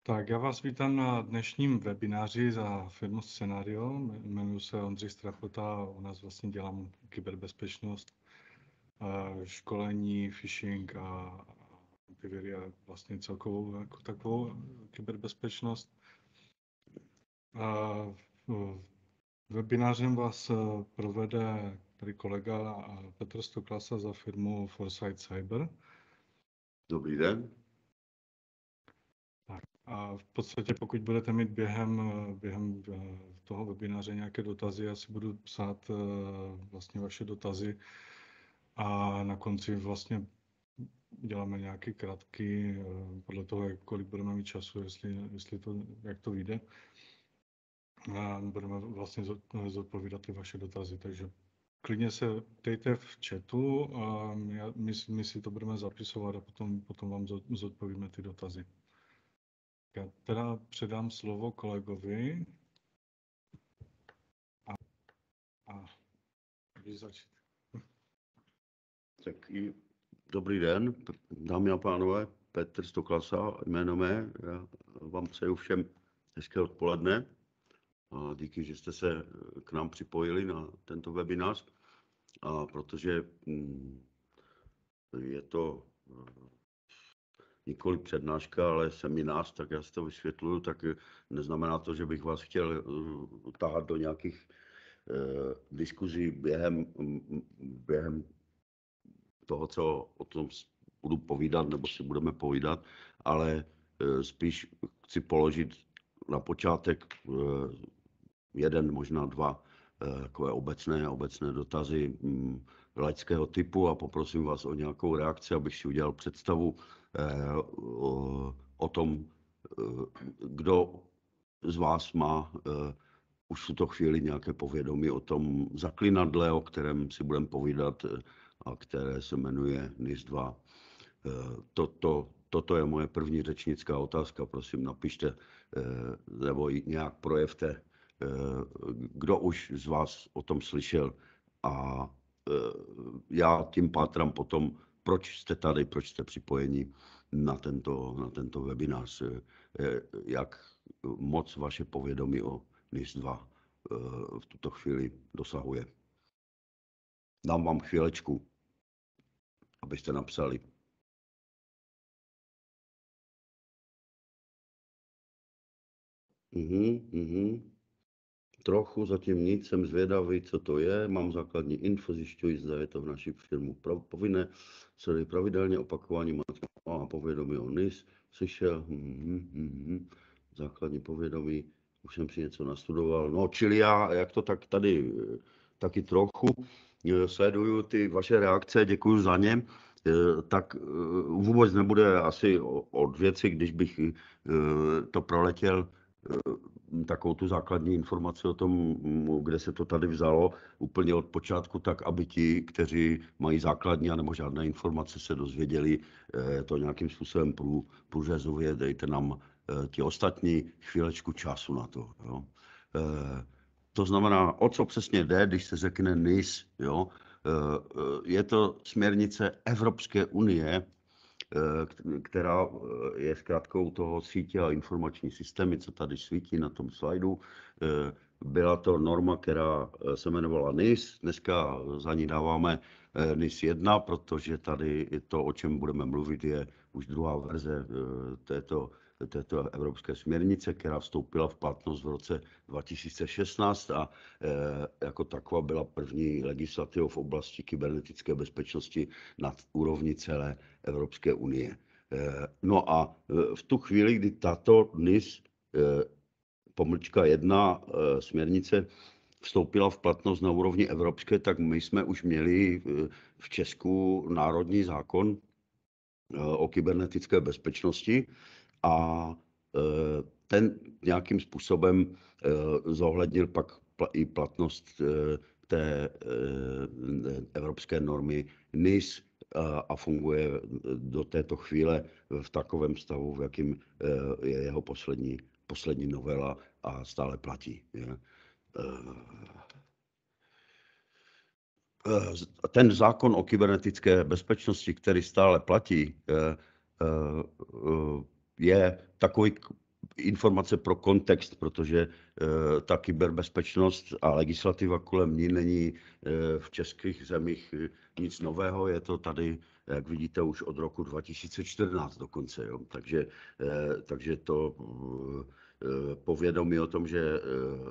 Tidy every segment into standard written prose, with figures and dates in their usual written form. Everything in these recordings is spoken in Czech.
Tak já vás vítám na dnešním webináři za firmu Scenario. Jmenuji se Ondřej Strachota, u nás vlastně dělám kyberbezpečnost, školení, phishing a antiviry a vlastně celkovou jako takovou kyberbezpečnost. Webinářem vás provede tady kolega Petr Stoklasa za firmu Foresight Cyber. Dobrý den. A v podstatě, pokud budete mít během toho webináře nějaké dotazy, já si budu psát vlastně vaše dotazy a na konci vlastně děláme nějaký krátký, podle toho, kolik budeme mít času, jak to vyjde. A budeme vlastně zodpovídat ty vaše dotazy, takže klidně se ptejte v chatu a my si to budeme zapisovat a potom vám zodpovíme ty dotazy. Já teda předám slovo kolegovi a můžeš začít. Tak dobrý den, dámy a pánové, Petr Stoklasa jméno mé. Já vám přeju všem hezké odpoledne. A díky, že jste se k nám připojili na tento webinář. A protože je to nikoli přednáška, ale seminář, tak já si to vysvětluju, tak neznamená to, že bych vás chtěl tahat do nějakých diskuzí během toho, co o tom budu povídat, nebo si budeme povídat, ale spíš chci položit na počátek jeden, možná dva takové obecné dotazy laického typu a poprosím vás o nějakou reakci, abych si udělal představu o tom, kdo z vás má už v tuto chvíli nějaké povědomí o tom zaklinadle, o kterém si budeme povídat a které se jmenuje NIS-2. Toto je moje první řečnická otázka, prosím napište nebo nějak projevte, kdo už z vás o tom slyšel a já tím pátrám potom, proč jste tady, proč jste připojeni na tento webinář, jak moc vaše povědomí o NIS-2 v tuto chvíli dosahuje. Dám vám chvílečku, abyste napsali. Trochu, zatím nic, jsem zvědavý, co to je, mám základní info, zjišťuji, zda je to v naší firmu povinné, celý pravidelně opakování mám povědomí o NIS, slyšel, základní povědomí, už jsem si něco nastudoval, no čili já, jak to tak tady taky trochu sleduju ty vaše reakce, děkuji za ně, tak vůbec nebude asi od věci, když bych to proletěl, takovou tu základní informaci o tom, kde se to tady vzalo úplně od počátku, tak aby ti, kteří mají základní nebo žádné informace, se dozvěděli to nějakým způsobem průřezově, dejte nám ti ostatní chvílečku času na to. Jo. To znamená, o co přesně jde, když se řekne NIS, jo. Je to směrnice Evropské unie, která je zkrátkou toho sítě a informační systémy, co tady svítí na tom slajdu. Byla to norma, která se jmenovala NIS, dneska za ní dáváme NIS 1, protože tady to, o čem budeme mluvit, je už druhá verze této evropské směrnice, která vstoupila v platnost v roce 2016 a jako taková byla první legislativa v oblasti kybernetické bezpečnosti na úrovni celé Evropské unie. No a v tu chvíli, kdy tato NIS _1 směrnice vstoupila v platnost na úrovni evropské, tak my jsme už měli v Česku národní zákon o kybernetické bezpečnosti a ten nějakým způsobem zohlednil pak i platnost té evropské normy NIS a funguje do této chvíle v takovém stavu, v jakém je jeho poslední novela a stále platí. Ten zákon o kybernetické bezpečnosti, který stále platí, je takový informace pro kontext, protože ta kyberbezpečnost a legislativa kolem ní není v českých zemích nic nového, je to tady, jak vidíte, už od roku 2014 dokonce. Jo. Takže to povědomí o tom, že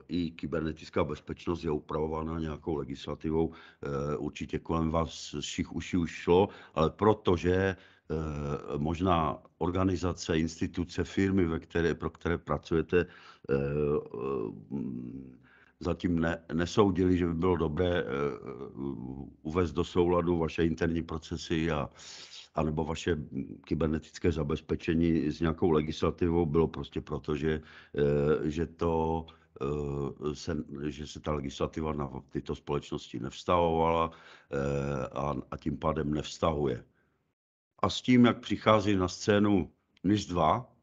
i kybernetická bezpečnost je upravována nějakou legislativou, určitě kolem vás všich uší už šlo, ale protože možná organizace, instituce, firmy, pro které pracujete, zatím nesoudili, že by bylo dobré uvést do souladu vaše interní procesy anebo vaše kybernetické zabezpečení s nějakou legislativou, bylo prostě proto, že se ta legislativa na tyto společnosti nevztahovala a tím pádem nevztahuje. A s tím, jak přichází na scénu NIS 2,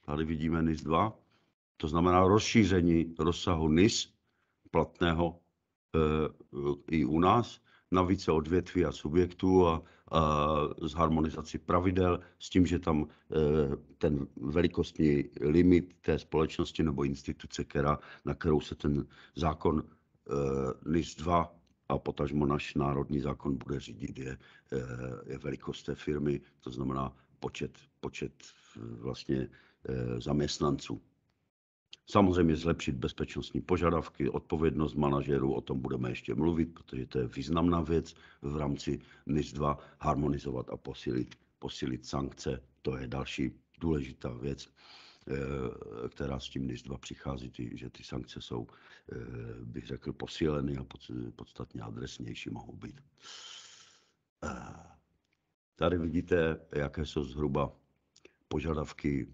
tady vidíme NIS 2, to znamená rozšíření rozsahu NIS platného i u nás na více odvětví a subjektů a z harmonizací pravidel s tím, že tam ten velikostní limit té společnosti nebo instituce, na kterou se ten zákon NIS 2 a potažmo náš národní zákon bude řídit, je velikost té firmy, to znamená počet vlastně zaměstnanců. Samozřejmě zlepšit bezpečnostní požadavky, odpovědnost manažerů, o tom budeme ještě mluvit, protože to je významná věc v rámci NIS 2, harmonizovat a posílit sankce, to je další důležitá věc, která s tím NIS 2 přichází, že ty sankce jsou, bych řekl, posíleny a podstatně adresnější mohou být. Tady vidíte, jaké jsou zhruba požadavky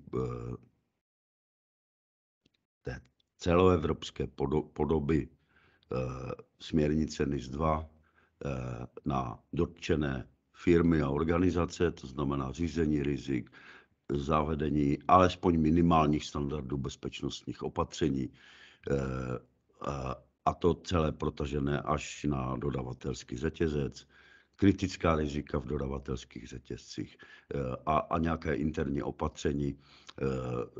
té celoevropské podoby směrnice NIS 2 na dotčené firmy a organizace, to znamená řízení rizik, zavedení alespoň minimálních standardů bezpečnostních opatření a to celé protažené až na dodavatelský řetězec, kritická rizika v dodavatelských řetězcích a nějaké interní opatření,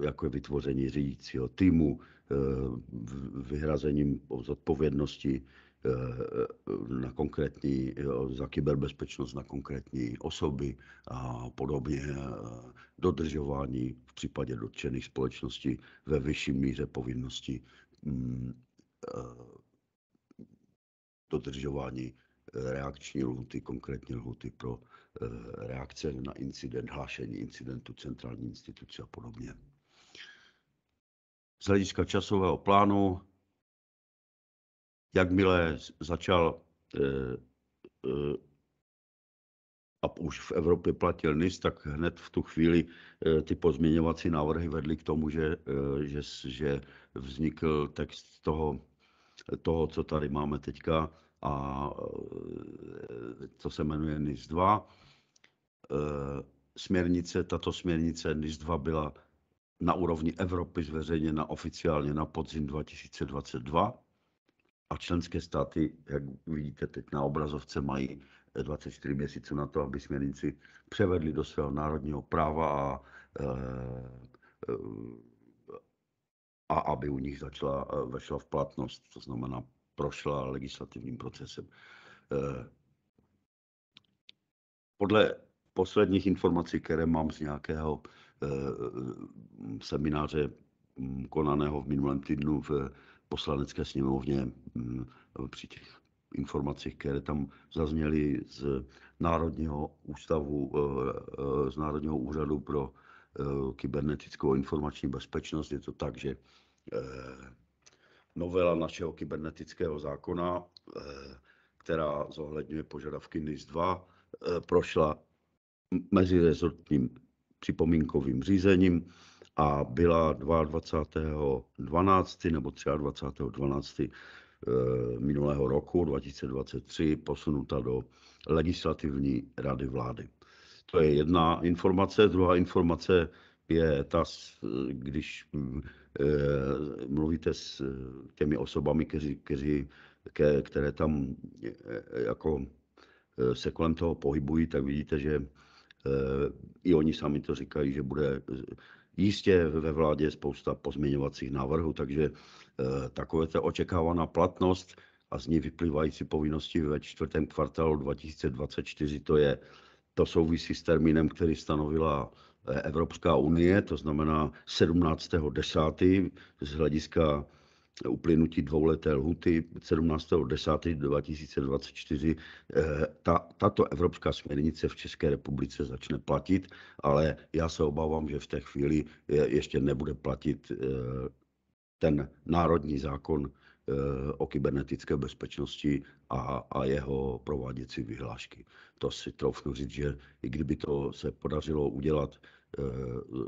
jako je vytvoření řídícího týmu, vyhrazením zodpovědnosti na konkrétní, za kyberbezpečnost na konkrétní osoby a podobně, dodržování v případě dotčených společností ve vyšší míře povinnosti dodržování reakční lhůty, konkrétní lhůty pro reakce na incident, hlášení incidentu centrální instituce a podobně. Z hlediska časového plánu, jakmile začal a už v Evropě platil NIS, tak hned v tu chvíli ty pozměňovací návrhy vedly k tomu, že vznikl text toho, co tady máme teďka, a co se jmenuje NIS 2. Tato směrnice NIS 2 byla na úrovni Evropy zveřejněna oficiálně na podzim 2022 a členské státy, jak vidíte teď na obrazovce, mají 24 měsíců na to, aby směrnici převedli do svého národního práva a aby u nich vešla v platnost, to znamená prošla legislativním procesem. Podle posledních informací, které mám z nějakého semináře konaného v minulém týdnu v Poslanecké sněmovně, při těch informacích, které tam zazněly z Národního ústavu, z Národního úřadu pro kybernetickou informační bezpečnost, je to tak, že novela našeho kybernetického zákona, která zohledňuje požadavky NIS 2, prošla mezirezortním připomínkovým řízením a byla 22.12. nebo 23.12. minulého roku 2023 posunuta do Legislativní rady vlády. To je jedna informace. Druhá informace je ta, když mluvíte s těmi osobami, které tam jako se kolem toho pohybují, tak vidíte, že i oni sami to říkají, že bude Jistě ve vládě je spousta pozměňovacích návrhů, takže takové ta očekávaná platnost a z ní vyplývající povinnosti ve čtvrtém kvartálu 2024, to souvisí s termínem, který stanovila Evropská unie, to znamená 17.10. z hlediska uplynutí dvouleté lhuty 17.10.2024 tato evropská směrnice v České republice začne platit, ale já se obávám, že v té chvíli ještě nebude platit ten národní zákon o kybernetické bezpečnosti a jeho prováděcí vyhlášky. To si troufnu říct, že i kdyby to se podařilo udělat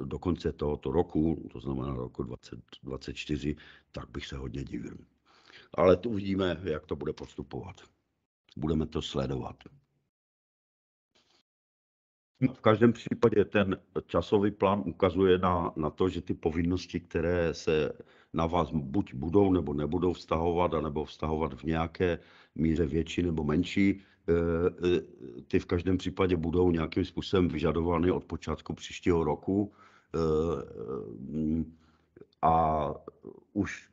do konce tohoto roku, to znamená roku 2024, tak bych se hodně divil. Ale tu uvidíme, jak to bude postupovat. Budeme to sledovat. V každém případě ten časový plán ukazuje na to, že ty povinnosti, které se na vás buď budou nebo nebudou vztahovat, anebo vztahovat v nějaké míře větší nebo menší, ty v každém případě budou nějakým způsobem vyžadovány od počátku příštího roku. A už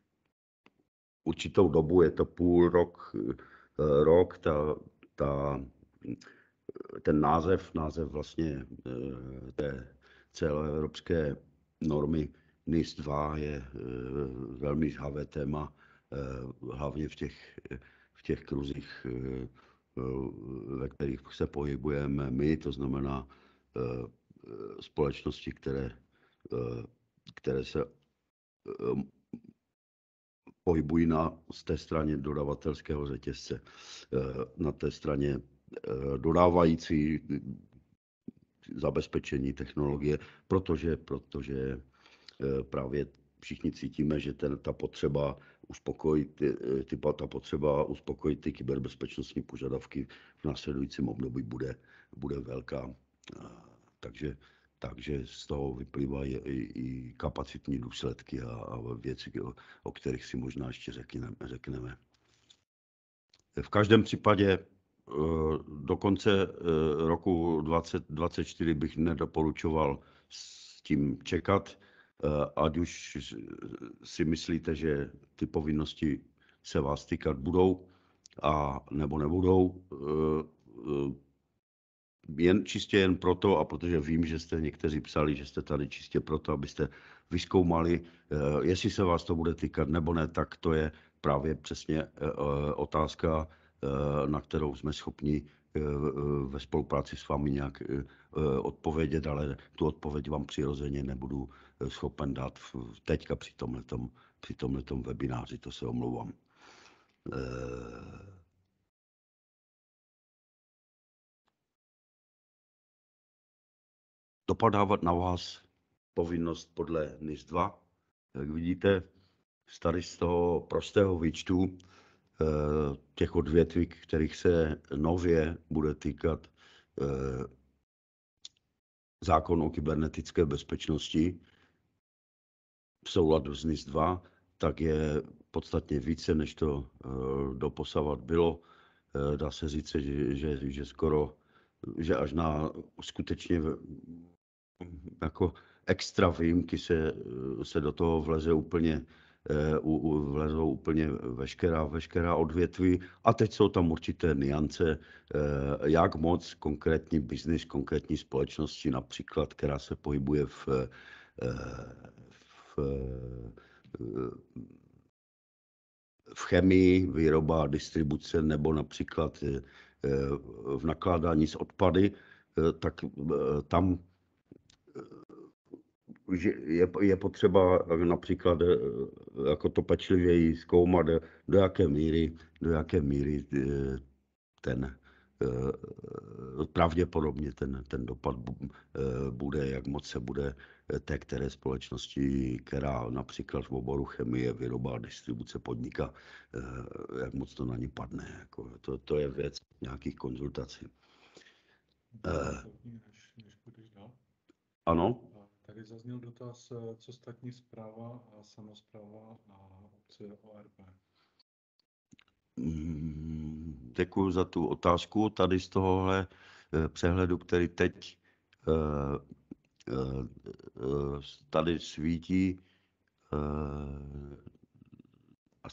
určitou dobu, je to půl rok, ten název vlastně té celoevropské normy NIS 2 je velmi žhavé téma, hlavně v těch kruzích, ve kterých se pohybujeme my, to znamená společnosti, které se pohybují z té straně dodavatelského řetězce, na té straně dodávající zabezpečení technologie, protože právě všichni cítíme, že ta potřeba uspokojit ty kyberbezpečnostní požadavky v následujícím období bude velká. Takže z toho vyplývají i kapacitní důsledky a věci, o kterých si možná ještě řekneme. V každém případě do konce roku 2024 bych nedoporučoval s tím čekat, ať už si myslíte, že ty povinnosti se vás týkat budou a nebo nebudou. Čistě jen proto, a protože vím, že jste někteří psali, že jste tady čistě proto, abyste vyzkoumali, jestli se vás to bude týkat nebo ne, tak to je právě přesně otázka, na kterou jsme schopni ve spolupráci s vámi nějak odpovědět, ale tu odpověď vám přirozeně nebudu schopen dát teďka při tomhletom webináři, to se omlouvám. Dopadávat na vás povinnost podle NIS 2. Jak vidíte, tady z toho prostého výčtu těch odvětví, kterých se nově bude týkat zákon o kybernetické bezpečnosti v souladu s NIS 2, tak je podstatně více, než to doposavat bylo. Dá se říct, že až na skutečně jako extra výjimky se do toho vlezou úplně veškerá odvětví. A teď jsou tam určité nuance, jak moc konkrétní biznis, konkrétní společnosti, například, která se pohybuje v chemii, výroba, distribuce nebo například v nakládání s odpady, tak tam je potřeba například jako to pečlivěji zkoumat, do jaké míry pravděpodobně ten dopad bude, jak moc se bude té které společnosti, která například v oboru chemie, výroba a distribuce podniká, jak moc to na ní padne. Jako to je věc nějakých konzultací. Ano? Tady zazněl dotaz, co státní správa a samospráva a obce ORP. Děkuji za tu otázku. Tady z tohohle přehledu, který teď tady svítí a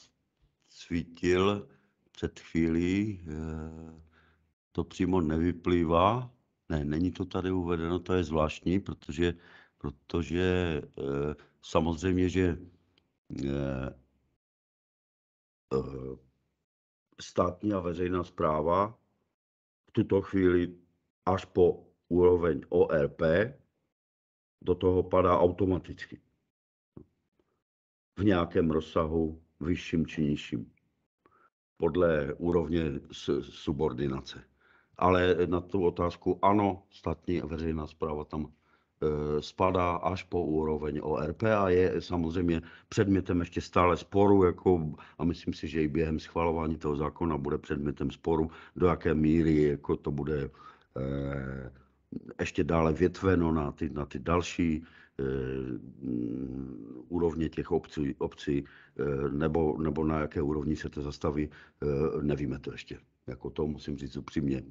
svítil před chvílí, to přímo nevyplývá, ne, není to tady uvedeno, to je zvláštní, protože samozřejmě, že státní a veřejná správa v tuto chvíli až po úroveň ORP do toho padá automaticky. V nějakém rozsahu vyšším či nižším. Podle úrovně subordinace. Ale na tu otázku ano, státní a veřejná správa tam spadá až po úroveň ORP a je samozřejmě předmětem ještě stále sporu, a myslím si, že i během schvalování toho zákona bude předmětem sporu, do jaké míry to bude ještě dále větveno na ty další úrovně těch obcí nebo na jaké úrovni se to zastaví, nevíme to ještě. To musím říct upřímně,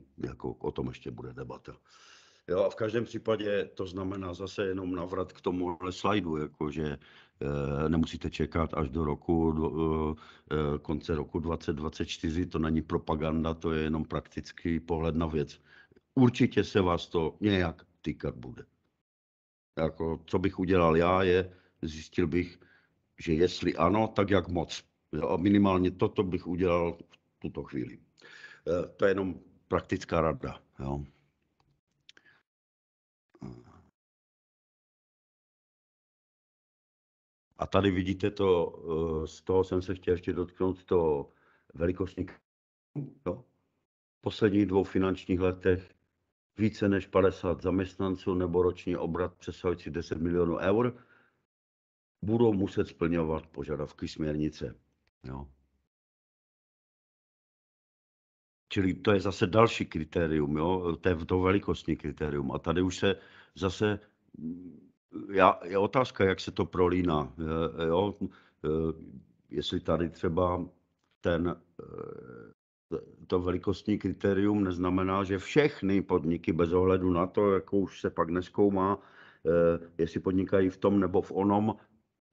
o tom ještě bude debata. Jo, a v každém případě to znamená zase jenom navrat k tomuhle slajdu, že nemusíte čekat až do konce roku 2024, to není propaganda, to je jenom praktický pohled na věc. Určitě se vás to nějak týkat bude. Co bych udělal já, zjistil bych, že jestli ano, tak jak moc. A minimálně toto bych udělal v tuto chvíli. To je jenom praktická rada. Jo. A tady vidíte to, z toho jsem se chtěl ještě dotknout, to velikostní. Jo. V posledních 2 finančních letech více než 50 zaměstnanců nebo roční obrat přesahující 10 milionů eur budou muset splňovat požadavky směrnice. Jo. Čili to je zase další kritérium, jo? To velikostní kritérium. A tady už se zase, je otázka, jak se to prolíná. Jo? Jestli tady třeba to velikostní kritérium neznamená, že všechny podniky bez ohledu na to, jakou už se pak nezkoumá, jestli podnikají v tom nebo v onom,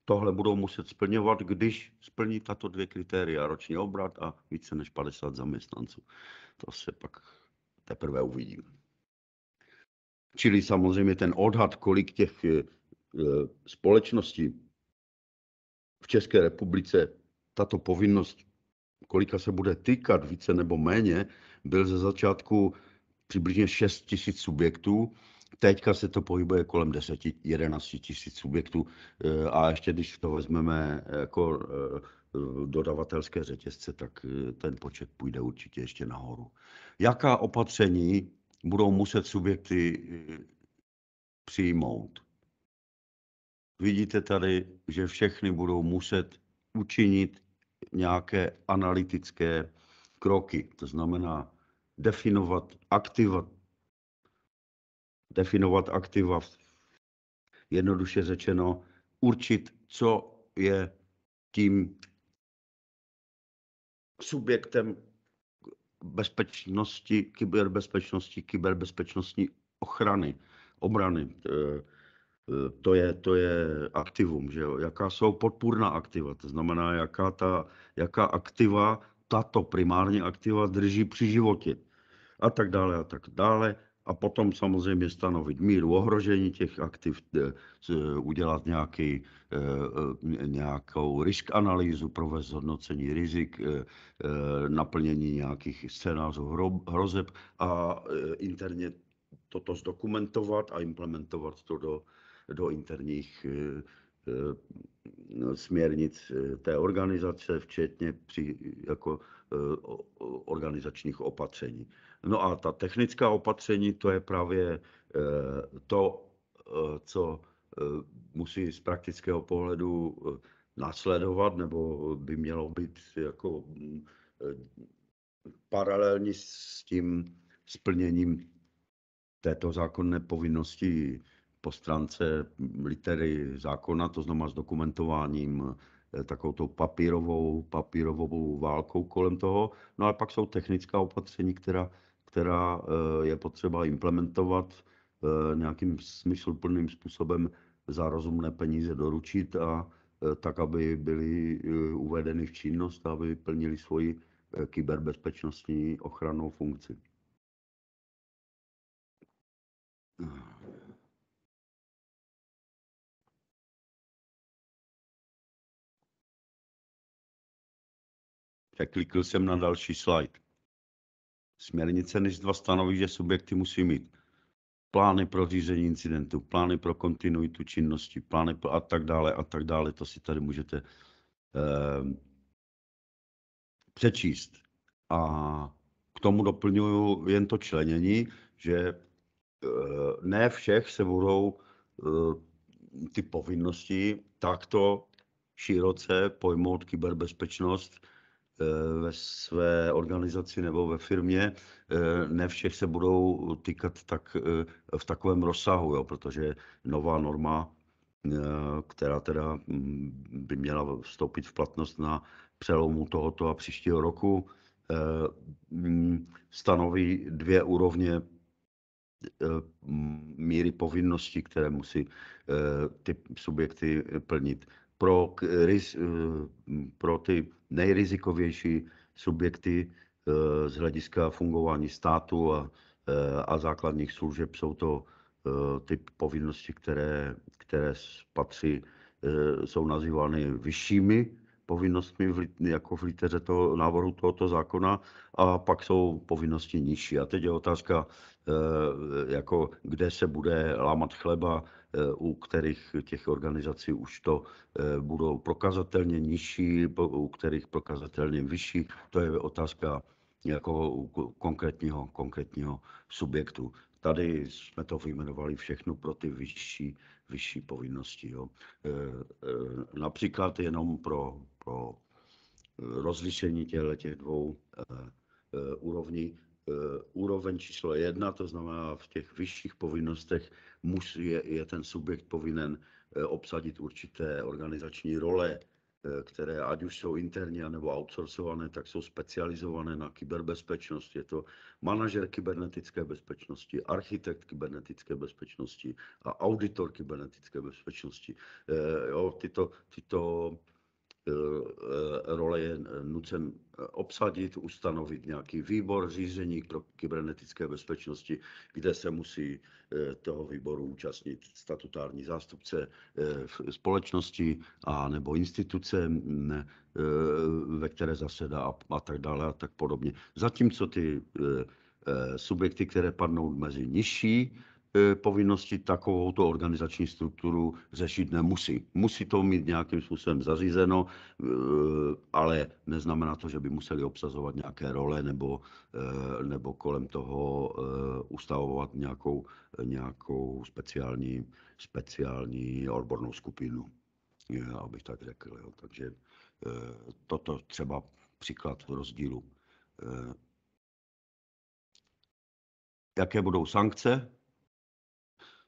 tohle budou muset splňovat, když splní tato 2 kritéria, roční obrat a více než 50 zaměstnanců. To se pak teprve uvidí. Čili samozřejmě ten odhad, kolik těch společností v České republice tato povinnost, kolika se bude týkat více nebo méně, byl ze začátku přibližně 6 000 subjektů. Teďka se to pohybuje kolem 10-11 000 subjektů a ještě když to vezmeme jako dodavatelské řetězce, tak ten počet půjde určitě ještě nahoru. Jaká opatření budou muset subjekty přijmout? Vidíte tady, že všechny budou muset učinit nějaké analytické kroky, to znamená definovat aktiva, jednoduše řečeno, určit, co je tím subjektem bezpečnosti, kyberbezpečnostní obrany. To je aktivum, že jo? Jaká jsou podpůrná aktiva, to znamená, jaká aktiva, tato primární aktiva drží při životě a tak dále a tak dále. A potom samozřejmě stanovit míru ohrožení těch aktiv, udělat nějakou risk analýzu, provést hodnocení rizik, naplnění nějakých scénářů hrozeb a interně toto zdokumentovat a implementovat to do interních směrnic té organizace, včetně organizačních opatření. No a ta technická opatření, to je právě to, co musí z praktického pohledu následovat, nebo by mělo být jako paralelní s tím splněním této zákonné povinnosti po stránce litery zákona, to znamená s dokumentováním takovou tou papírovou válkou kolem toho. No a pak jsou technická opatření, která je potřeba implementovat nějakým smysluplným způsobem za rozumné peníze doručit a tak, aby byly uvedeny v činnost, aby plnili svoji kyberbezpečnostní ochrannou funkci. Překlikl jsem na další slide. Směrnice NIS2 stanoví, že subjekty musí mít plány pro řízení incidentu, plány pro kontinuitu činnosti, plány pro a tak dále. To si tady můžete přečíst. A k tomu doplňuju jen to členění, že ne všech se budou ty povinnosti takto široce pojmout kyberbezpečnost ve své organizaci nebo ve firmě. Ne všech se budou týkat tak v takovém rozsahu, jo, protože nová norma, která teda by měla vstoupit v platnost na přelomu tohoto a příštího roku, stanoví 2 úrovně míry povinností, které musí ty subjekty plnit. Pro ty nejrizikovější subjekty z hlediska fungování státu a základních služeb jsou to ty povinnosti, které patří, jsou nazývány vyššími povinnostmi jako v liteře toho návrhu tohoto zákona, a pak jsou povinnosti nižší. A teď je otázka, jako kde se bude lámat chleba, u kterých těch organizací už to budou prokazatelně nižší, u kterých prokazatelně vyšší. To je otázka jako konkrétního subjektu. Tady jsme to vyjmenovali všechno pro ty vyšší povinnosti. Jo. Například jenom pro rozlišení těch 2 úrovní. Úroveň číslo 1, to znamená v těch vyšších povinnostech je ten subjekt povinen obsadit určité organizační role, které ať už jsou interně nebo outsourcované, tak jsou specializované na kyberbezpečnost. Je to manažer kybernetické bezpečnosti, architekt kybernetické bezpečnosti a auditor kybernetické bezpečnosti. Jo, tyto role je nucen obsadit, ustanovit nějaký výbor řízení pro kybernetické bezpečnosti, kde se musí toho výboru účastnit statutární zástupce společnosti a nebo instituce, ve které zasedá a tak dále a tak podobně. Zatímco ty subjekty, které padnou mezi nižší povinnosti, takovouto organizační strukturu řešit nemusí. Musí to mít nějakým způsobem zařízeno, ale neznamená to, že by museli obsazovat nějaké role nebo kolem toho ustavovat nějakou speciální odbornou skupinu, abych tak řekl. Jo. Takže toto třeba příklad rozdílu. Jaké budou sankce?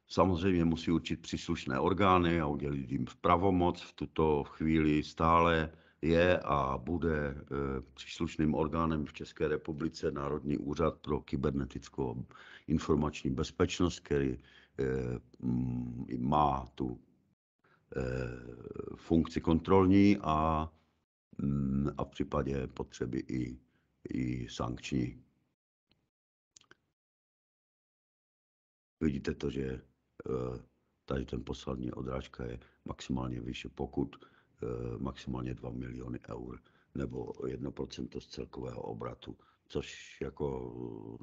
Samozřejmě musí určit příslušné orgány a udělit jim pravomoc. V tuto chvíli stále je a bude příslušným orgánem v České republice Národní úřad pro kybernetickou informační bezpečnost, který má tu funkci kontrolní a v případě potřeby i sankční. Vidíte to, že tady ten poslední odrážka je maximálně výše pokut, maximálně 2 miliony eur nebo 1% z celkového obratu, což jako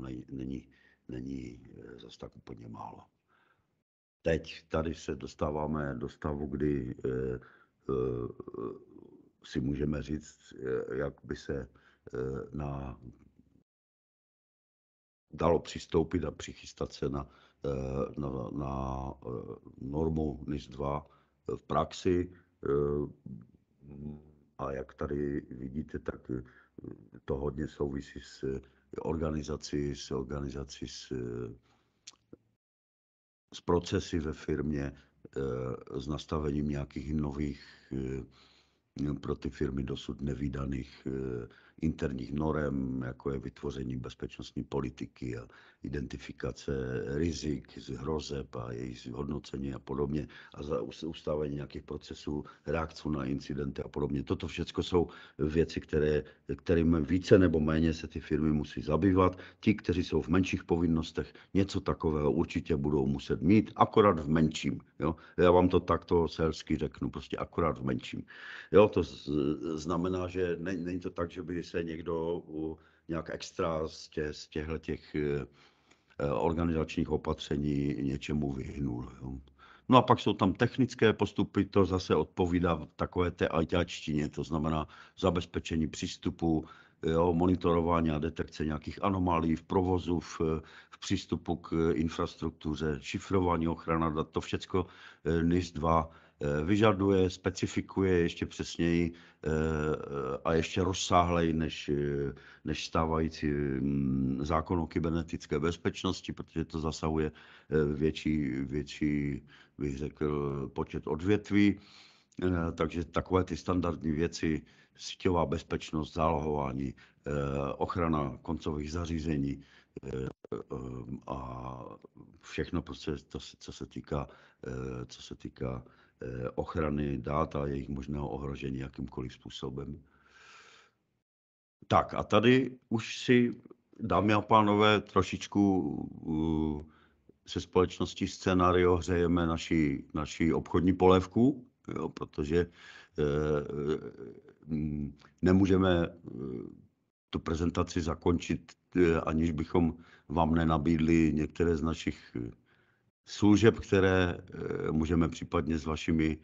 není zase tak úplně málo. Teď tady se dostáváme do stavu, kdy si můžeme říct, jak by se dalo přistoupit a přichystat se na normu NIS2 v praxi. A jak tady vidíte, tak to hodně souvisí s organizací, s procesy ve firmě, s nastavením nějakých nových, pro ty firmy dosud nevídaných interních norem, jako je vytvoření bezpečnostní politiky a identifikace rizik, hrozeb a jejich zhodnocení a podobně a za ustavení nějakých procesů, reakců na incidenty a podobně. Toto všechno jsou věci, kterým více nebo méně se ty firmy musí zabývat. Ti, kteří jsou v menších povinnostech, něco takového určitě budou muset mít, akorát v menším. Jo? Já vám to takto selsky řeknu, prostě akorát v menším. Jo, to znamená, že není to tak, že by se někdo nějak extra z těch organizačních opatření něčemu vyhnul. Jo. No a pak jsou tam technické postupy, to zase odpovídá takové té ajťáčtině, to znamená zabezpečení přístupu, jo, monitorování a detekce nějakých anomálií v provozu, v přístupu k infrastruktuře, šifrování, ochrana dat, to všecko NIS 2 vyžaduje, specifikuje ještě přesněji a ještě rozsáhleji než stávající zákon o kybernetické bezpečnosti, protože to zasahuje větší, bych řekl, počet odvětví. Takže takové ty standardní věci, síťová bezpečnost, zálohování, ochrana koncových zařízení a všechno, prostě to, co se týká ochrany dat a jejich možného ohrožení jakýmkoliv způsobem. Tak a tady už si, dámy a pánové, trošičku se společností Scenario hřejeme naši obchodní polévku, jo, protože nemůžeme tu prezentaci zakončit, aniž bychom vám nenabídli některé z našich služeb, které můžeme případně s vašimi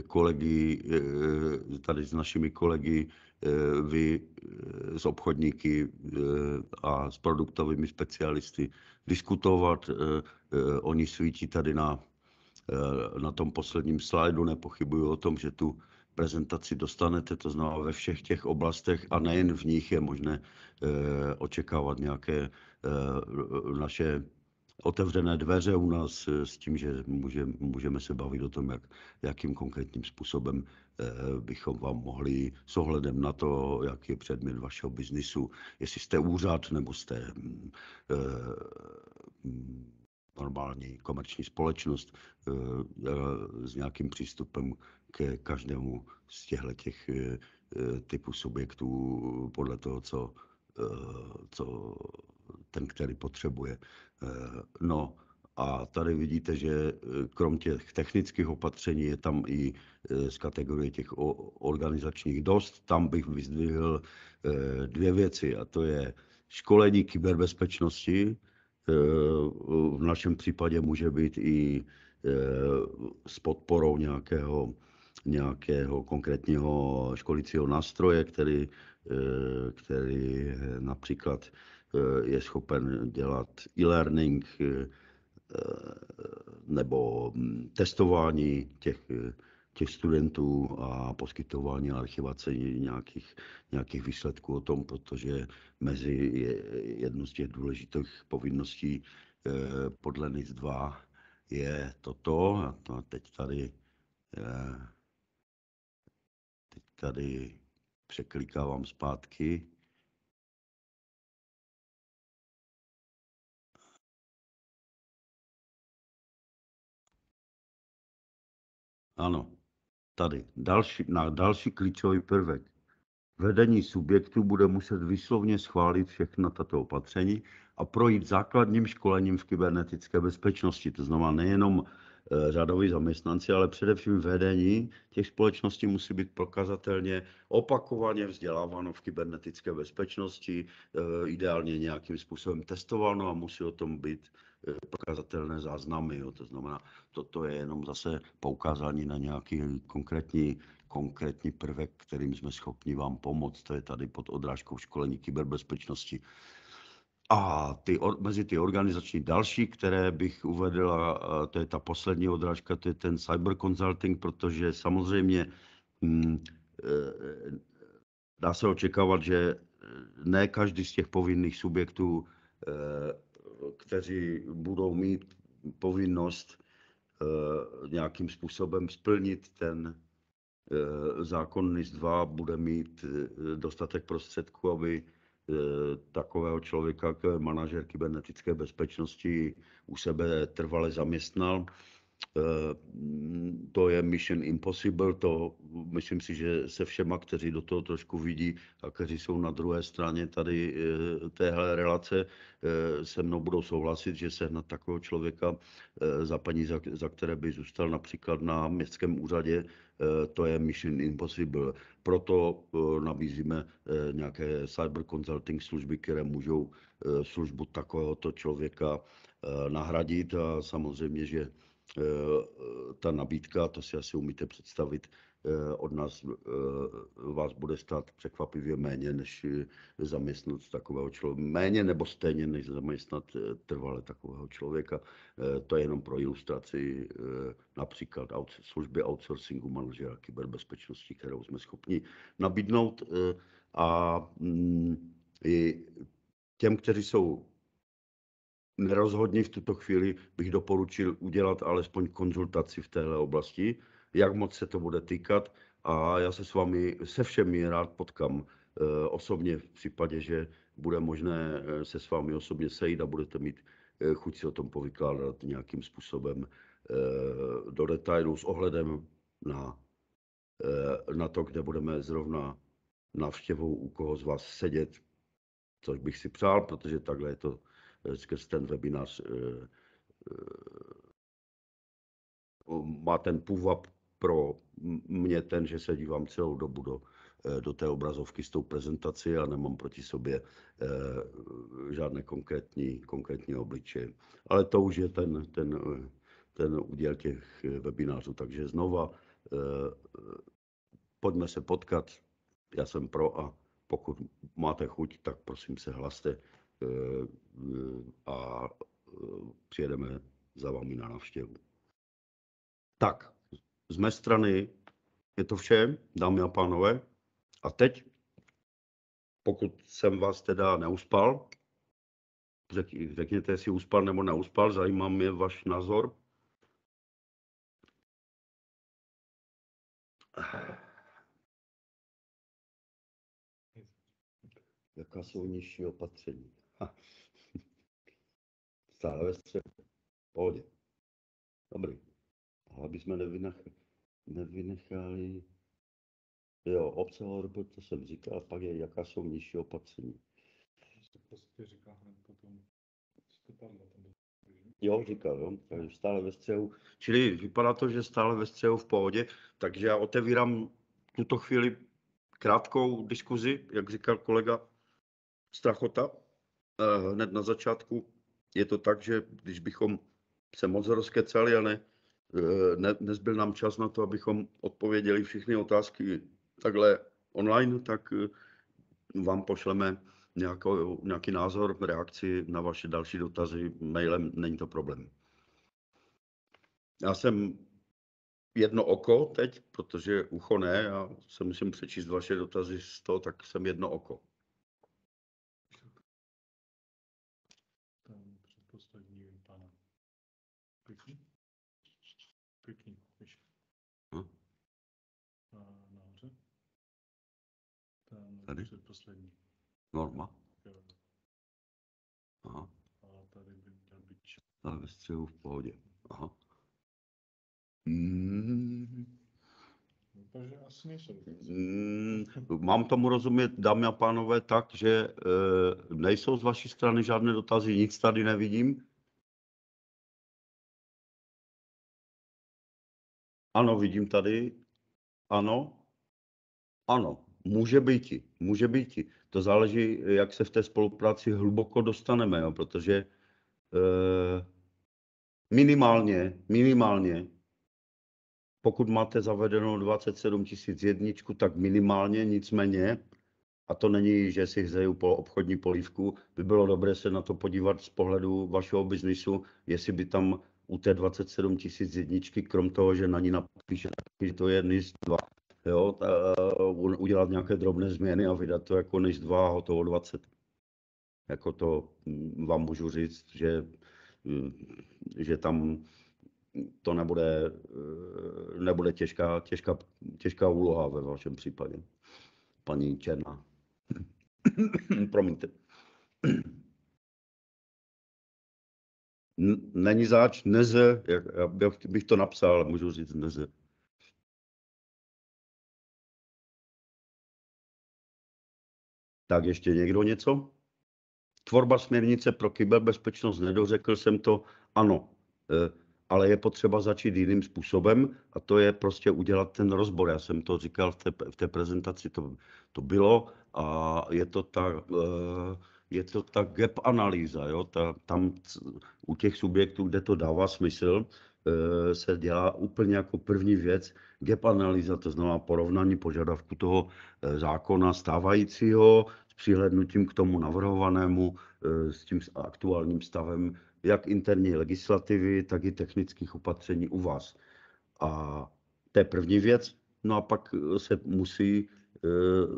kolegy, tady s našimi kolegy, vy s obchodníky a s produktovými specialisty diskutovat. Oni svítí tady na tom posledním slajdu, nepochybuju o tom, že tu prezentaci dostanete, to znamená ve všech těch oblastech a nejen v nich je možné očekávat nějaké naše otevřené dveře u nás s tím, že můžeme se bavit o tom, jakým konkrétním způsobem bychom vám mohli s ohledem na to, jaký je předmět vašeho biznisu, jestli jste úřad nebo jste normální komerční společnost s nějakým přístupem ke každému z těch typů subjektů podle toho, co ten, který potřebuje. No a tady vidíte, že krom těch technických opatření je tam i z kategorie těch organizačních dost. Tam bych vyzdvihl dvě věci a to je školení kyberbezpečnosti. V našem případě může být i s podporou nějakého konkrétního školicího nástroje, který například je schopen dělat e-learning nebo testování těch studentů a poskytování archivace nějakých výsledků o tom, protože mezi jednu z těch důležitých povinností podle NIS 2 je toto. A teď tady překlikávám zpátky. Ano, tady další klíčový prvek. Vedení subjektu bude muset výslovně schválit všechna tato opatření a projít základním školením v kybernetické bezpečnosti. To znamená nejenom řadoví zaměstnanci, ale především vedení těch společností musí být prokazatelně opakovaně vzděláváno v kybernetické bezpečnosti, ideálně nějakým způsobem testováno a musí o tom být prokazatelné záznamy. Jo. To znamená, toto je jenom zase poukázání na nějaký konkrétní prvek, kterým jsme schopni vám pomoct. To je tady pod odrážkou školení kyberbezpečnosti. A mezi ty organizační další, které bych uvedl, a to je ta poslední odrážka, to je ten cyber consulting, protože samozřejmě dá se očekávat, že ne každý z těch povinných subjektů, kteří budou mít povinnost nějakým způsobem splnit zákon NIS 2 bude mít dostatek prostředků, aby takového člověka, jako je manažer kybernetické bezpečnosti, u sebe trvale zaměstnal. To je mission impossible, to myslím si, že se všema, kteří do toho trošku vidí a kteří jsou na druhé straně tady téhle relace, se mnou budou souhlasit, že sehnat takového člověka za peníze, za které by zůstal například na městském úřadě, to je mission impossible. Proto nabízíme nějaké cyber consulting služby, které můžou službu takovéhoto člověka nahradit a samozřejmě, že ta nabídka, to si asi umíte představit, od nás vás bude stát překvapivě méně, než zaměstnat takového člověka. Méně nebo stejně, než zaměstnat trvale takového člověka. To je jenom pro ilustraci například služby outsourcingu manažera kyberbezpečnosti, kterou jsme schopni nabídnout. A i těm, kteří jsou nerozhodně v tuto chvíli, bych doporučil udělat alespoň konzultaci v téhle oblasti, jak moc se to bude týkat a já se s vámi se všemi rád potkám osobně v případě, že bude možné se s vámi osobně sejít a budete mít chuť si o tom povykládat nějakým způsobem do detailu s ohledem na to, kde budeme zrovna návštěvou u koho z vás sedět, což bych si přál, protože takhle je to skrz ten webinář má ten půvab pro mě ten, že se dívám celou dobu do té obrazovky s tou prezentací a nemám proti sobě žádné konkrétní obličeje. Ale to už je ten úděl těch webinářů. Takže znova pojďme se potkat. Já jsem pro a pokud máte chuť, tak prosím se hlaste a přijedeme za vámi na návštěvu. Tak, z mé strany je to vše, dámy a pánové. A teď, pokud jsem vás teda neuspal, řekněte, jestli uspal nebo neuspal, zajímá mě váš názor. Jaká jsou nižší opatření? Stále ve středu. Pohodě. Dobrý. Ale aby jsme nevynechali. Jo, obce HORP, to jsem říkal, pak je, jaká jsou nižší opatření. To prostě říká hned potom. Jo, říkal, jo, takže stále ve střehu. Čili vypadá to, že stále ve střehu v pohodě, takže já otevírám tuto chvíli krátkou diskuzi, jak říkal kolega Strachota hned na začátku. Je to tak, že když bychom se moc rozkecali a nezbyl nám čas na to, abychom odpověděli všechny otázky takhle online, tak vám pošleme nějaký názor, reakci na vaše další dotazy mailem, není to problém. Já jsem jedno oko teď, protože ucho ne, já se musím přečíst vaše dotazy z toho, tak jsem jedno oko. Ten předposlední pana. Pěkný. Nahoře. Ten tady? Předposlední. Norma. Jo. Aha. A tady by měl být. Ale ve střehu v pohodě. Aha. Takže asi nejsou. Mám tomu rozumět, dámy a pánové, tak, že nejsou z vaší strany žádné dotazy, nic tady nevidím. Ano, vidím tady. Ano. Ano, může být. To záleží, jak se v té spolupráci hluboko dostaneme, jo, protože minimálně, pokud máte zavedenou 27 000 jedničku, tak minimálně, nicméně, a to není, že si hřeju po obchodní polívku, by bylo dobré se na to podívat z pohledu vašeho biznisu, jestli by tam u té 27 000 jedničky, krom toho, že na ní napíše, že to je NIS 2, jo, udělat nějaké drobné změny a vydat to jako NIS 2 a hotovo 20. Jako to vám můžu říct, že tam to nebude těžká úloha ve vašem případě, paní Černá. Promiňte. Není zač, neze, já bych to napsal, ale můžu říct neze. Tak ještě někdo něco? Tvorba směrnice pro kyberbezpečnost, nedořekl jsem to, ano, ale je potřeba začít jiným způsobem a to je prostě udělat ten rozbor. Já jsem to říkal v té prezentaci, to bylo a je to ta gap analýza. Jo? Tam u těch subjektů, kde to dává smysl, se dělá úplně jako první věc gap analýza, to znamená porovnání požadavku toho zákona stávajícího s přihlédnutím k tomu navrhovanému, s tím aktuálním stavem jak interní legislativy, tak i technických opatření u vás. A to je první věc. No a pak se musí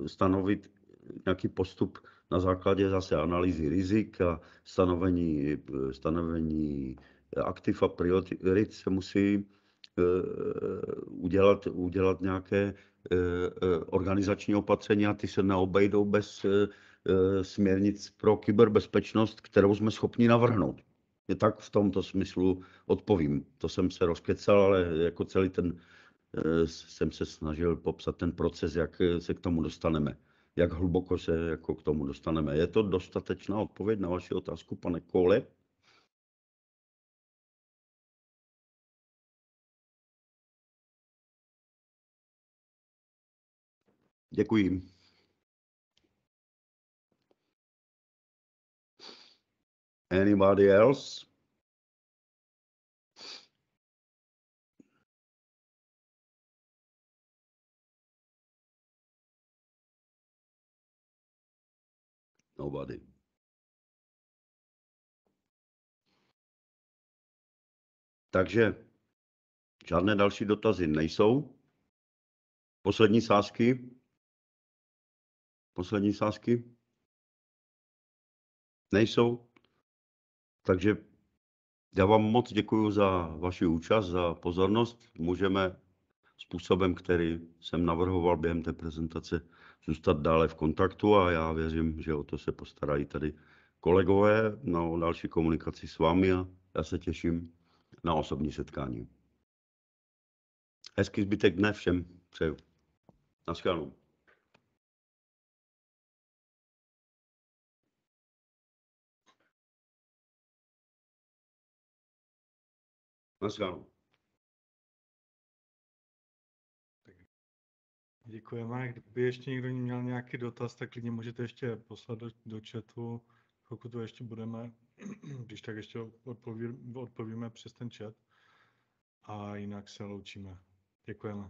stanovit nějaký postup na základě zase analýzy rizik a stanovení aktiv a priorit se musí udělat nějaké organizační opatření a ty se neobejdou bez směrnic pro kyberbezpečnost, kterou jsme schopni navrhnout. Je tak v tomto smyslu odpovím. To jsem se rozkecal, ale jako celý jsem se snažil popsat ten proces, jak se k tomu dostaneme. Jak hluboko se jako k tomu dostaneme. Je to dostatečná odpověď na vaši otázku, pane Kohle? Děkuji. Anybody else? Nobody. Takže žádné další dotazy nejsou. Poslední sázky? Poslední sázky? Nejsou? Takže já vám moc děkuji za vaši účast, za pozornost. Můžeme způsobem, který jsem navrhoval během té prezentace, zůstat dále v kontaktu a já věřím, že o to se postarají tady kolegové na další komunikaci s vámi a já se těším na osobní setkání. Hezký zbytek dne všem přeju. Naschledanou. Naschledanou. Děkujeme. Kdyby ještě někdo měl nějaký dotaz, tak klidně můžete ještě poslat do chatu, pokud to ještě budeme, když tak ještě odpovíme přes ten chat. A jinak se loučíme. Děkujeme.